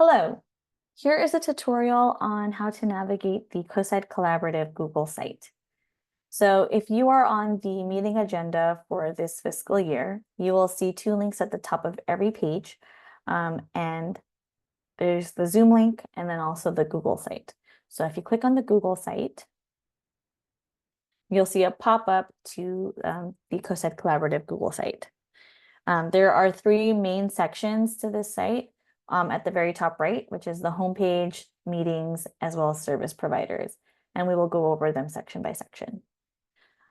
Hello, here is a tutorial on how to navigate the Coastside Collaborative Google site. So if you are on the meeting agenda for this fiscal year, you will see two links at the top of every page. And there's the Zoom link and then also the Google site. So if you click on the Google site, you'll see a pop-up to the Coastside Collaborative Google site. There are three main sections to this site. At the very top right, which is the homepage, meetings, as well as service providers. And we will go over them section by section.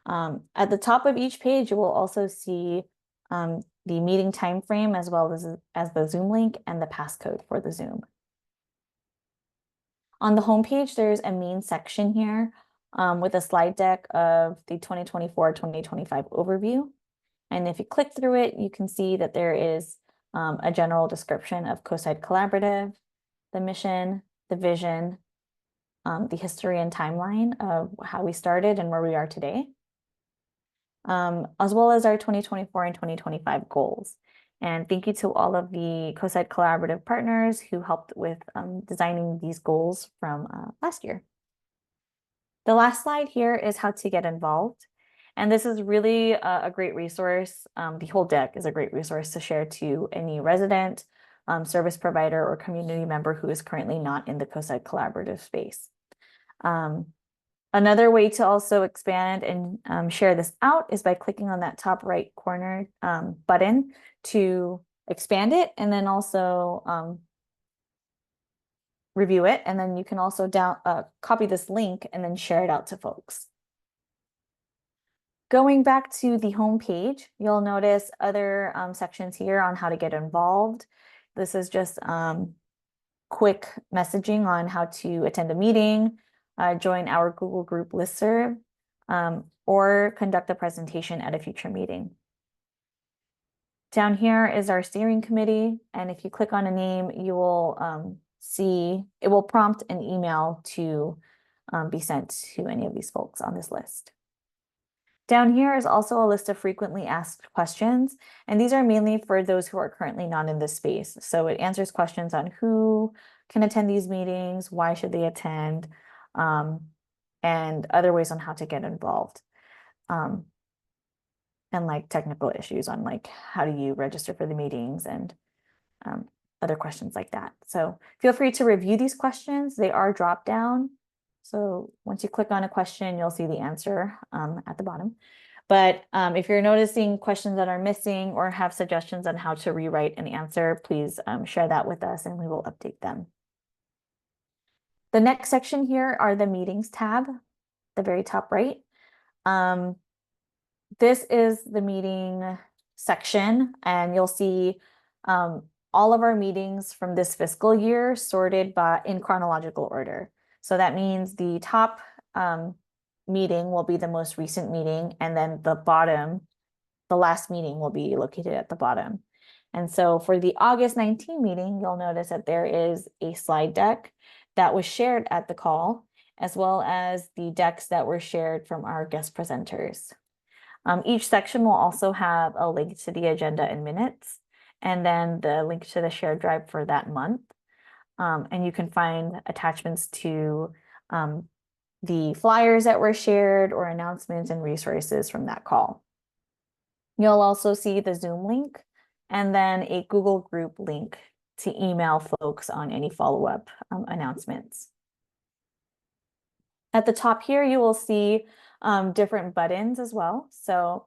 At the top of each page, you will also see the meeting time frame as well as the Zoom link and the passcode for the Zoom. On the homepage, there's a main section here with a slide deck of the 2024-2025 overview. And if you click through it, you can see that there is a general description of Coastside Collaborative, the mission, the vision, the history and timeline of how we started and where we are today, as well as our 2024 and 2025 goals. And thank you to all of the Coastside Collaborative partners who helped with designing these goals from last year. The last slide here is how to get involved. And this is really a great resource. The whole deck is a great resource to share to any resident, service provider, or community member who is currently not in the Coastside Collaborative space. Another way to also expand and share this out is by clicking on that top right corner button to expand it, and then also review it. And then you can also copy this link and then share it out to folks. Going back to the home page, you'll notice other sections here on how to get involved. This is just quick messaging on how to attend a meeting, join our Google group listserv, or conduct a presentation at a future meeting. Down here is our steering committee, and if you click on a name, you will see, it will prompt an email to be sent to any of these folks on this list. Down here is also a list of frequently asked questions, and these are mainly for those who are currently not in this space. So it answers questions on who can attend these meetings, why should they attend, and other ways on how to get involved. And like technical issues on like how do you register for the meetings and other questions like that. So feel free to review these questions. They are drop down. So once you click on a question, you'll see the answer at the bottom. But if you're noticing questions that are missing or have suggestions on how to rewrite an answer, please share that with us and we will update them. The next section here are the meetings tab, the very top right. This is the meeting section, and you'll see all of our meetings from this fiscal year sorted in chronological order. So that means the top meeting will be the most recent meeting, and then the last meeting will be located at the bottom. And so for the August 19 meeting, you'll notice that there is a slide deck that was shared at the call, as well as the decks that were shared from our guest presenters. Each section will also have a link to the agenda and minutes, and then the link to the shared drive for that month. And you can find attachments to the flyers that were shared or announcements and resources from that call. You'll also see the Zoom link and then a Google group link to email folks on any follow-up announcements. At the top here, you will see different buttons as well. So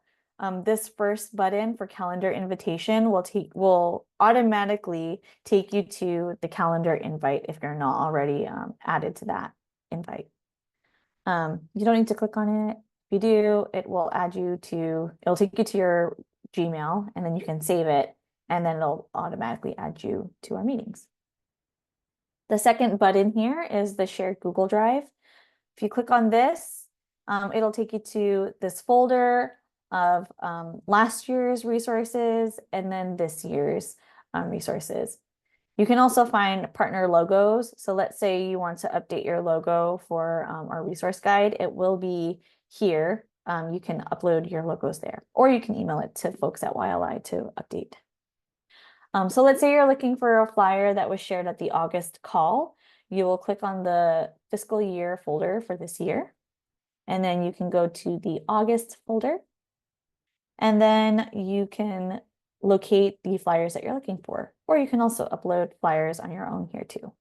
this first button for calendar invitation will automatically take you to the calendar invite if you're not already added to that invite. You don't need to click on it. If you do, it'll take you to your Gmail, and then you can save it, and then it'll automatically add you to our meetings. The second button here is the shared Google Drive. If you click on this, it'll take you to this folder of last year's resources and then this year's resources. You can also find partner logos. So let's say you want to update your logo for our resource guide. It will be here. You can upload your logos there, or you can email it to folks at YLI to update. So let's say you're looking for a flyer that was shared at the August call. You will click on the fiscal year folder for this year, and then you can go to the August folder, and then you can locate the flyers that you're looking for, or you can also upload flyers on your own here too.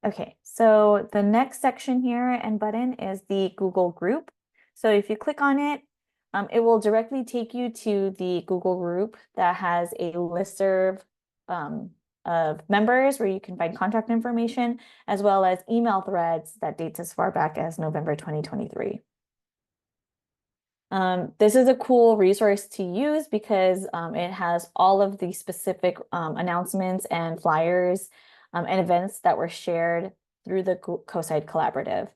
Okay, so the next section here and button is the Google group. So if you click on it, it will directly take you to the Google group that has a listserv of members where you can find contact information, as well as email threads that dates as far back as November 2023. This is a cool resource to use because it has all of the specific announcements and flyers and events that were shared through the Coastside Collaborative.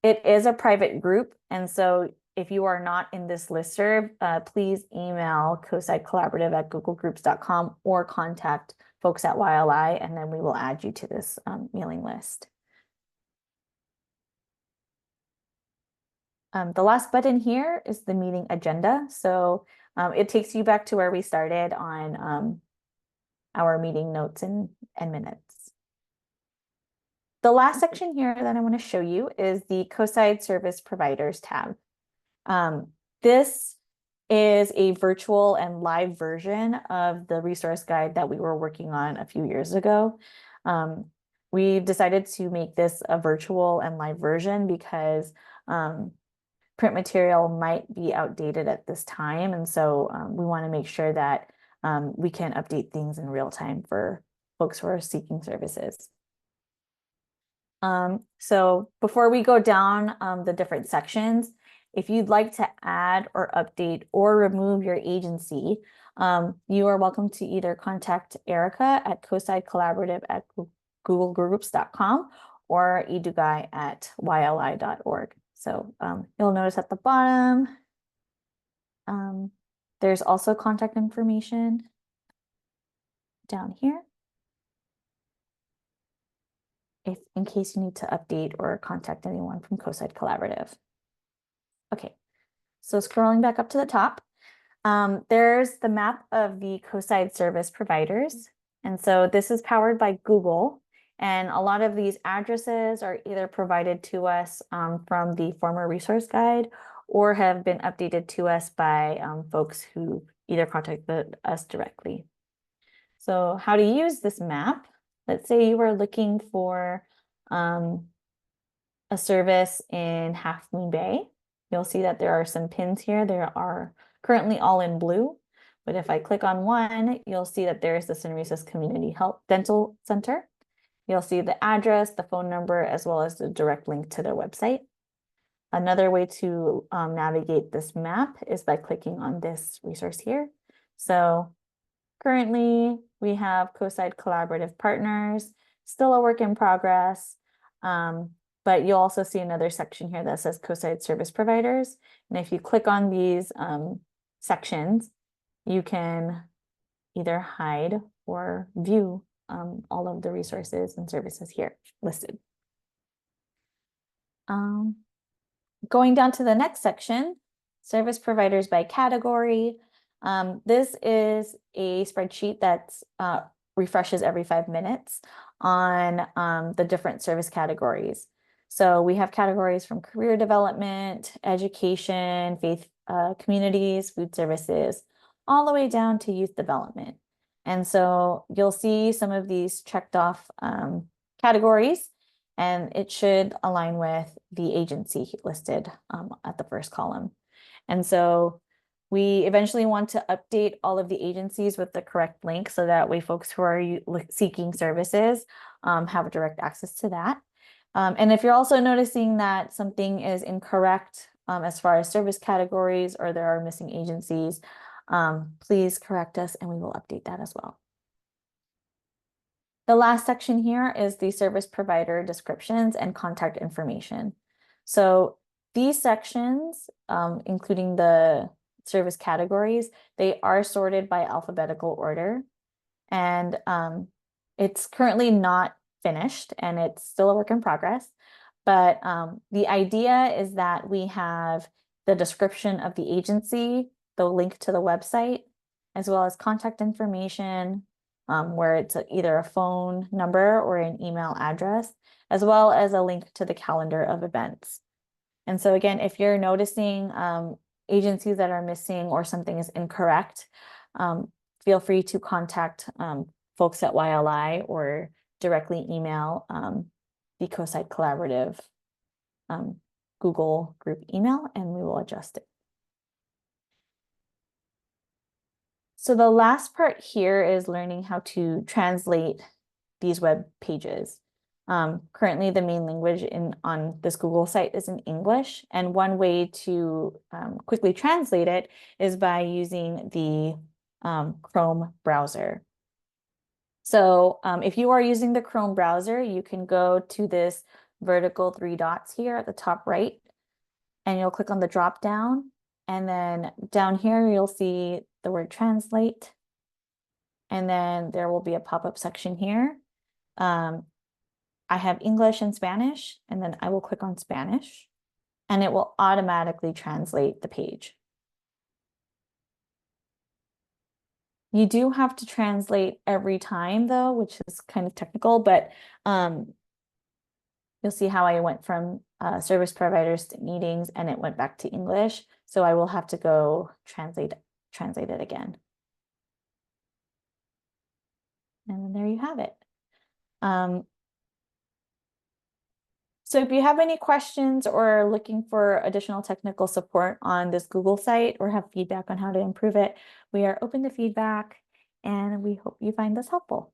It is a private group, and so if you are not in this listserv, please email Coastside Collaborative at googlegroups.com or contact folks at YLI, and then we will add you to this mailing list. The last button here is the meeting agenda. So it takes you back to where we started on our meeting notes and minutes. The last section here that I want to show you is the Coastside Service Providers tab. This is a virtual and live version of the resource guide that we were working on a few years ago. We decided to make this a virtual and live version because print material might be outdated at this time. And so we want to make sure that we can update things in real time for folks who are seeking services. So before we go down the different sections, if you'd like to add or update or remove your agency, you are welcome to either contact Erica at Coastside Collaborative at googlegroups.com or eduguy@yli.org. So you'll notice at the bottom, there's also contact information down here, in case you need to update or contact anyone from Coastside Collaborative. Okay, so scrolling back up to the top, there's the map of the Coastside service providers. And so this is powered by Google. And a lot of these addresses are either provided to us from the former resource guide or have been updated to us by folks who either contacted us directly. So how to use this map? Let's say you were looking for a service in Half Moon Bay. You'll see that there are some pins here. They are currently all in blue. But if I click on one, you'll see that there's the San Luis Community Health Dental Center. You'll see the address, the phone number, as well as the direct link to their website. Another way to navigate this map is by clicking on this resource here. So currently we have Coastside Collaborative Partners, still a work in progress, but you'll also see another section here that says Coastside Service Providers. And if you click on these sections, you can either hide or view all of the resources and services here listed. Going down to the next section, service providers by category. This is a spreadsheet that refreshes every 5 minutes on the different service categories. So we have categories from career development, education, faith communities, food services, all the way down to youth development. And so you'll see some of these checked off categories, and it should align with the agency listed at the first column. And so we eventually want to update all of the agencies with the correct link so that way folks who are seeking services have direct access to that. And if you're also noticing that something is incorrect as far as service categories or there are missing agencies, please correct us and we will update that as well. The last section here is the service provider descriptions and contact information. So these sections, including the service categories, they are sorted by alphabetical order. And it's currently not finished and it's still a work in progress. But the idea is that we have the description of the agency, the link to the website, as well as contact information, where it's either a phone number or an email address, as well as a link to the calendar of events. And so again, if you're noticing agencies that are missing or something is incorrect, feel free to contact folks at YLI or directly email the Coastside Collaborative Google group email, and we will adjust it. So the last part here is learning how to translate these web pages. Currently, the main language on this Google site is in English, and one way to quickly translate it is by using the Chrome browser. So if you are using the Chrome browser, you can go to this vertical 3 dots here at the top right, and you'll click on the drop down, and then down here you'll see the word translate, and then there will be a pop-up section here. I have English and Spanish, and then I will click on Spanish, and it will automatically translate the page. You do have to translate every time though, which is kind of technical, but you'll see how I went from service providers to meetings and it went back to English. So I will have to go translate it again. And then there you have it. So if you have any questions or are looking for additional technical support on this Google site or have feedback on how to improve it, we are open to feedback and we hope you find this helpful.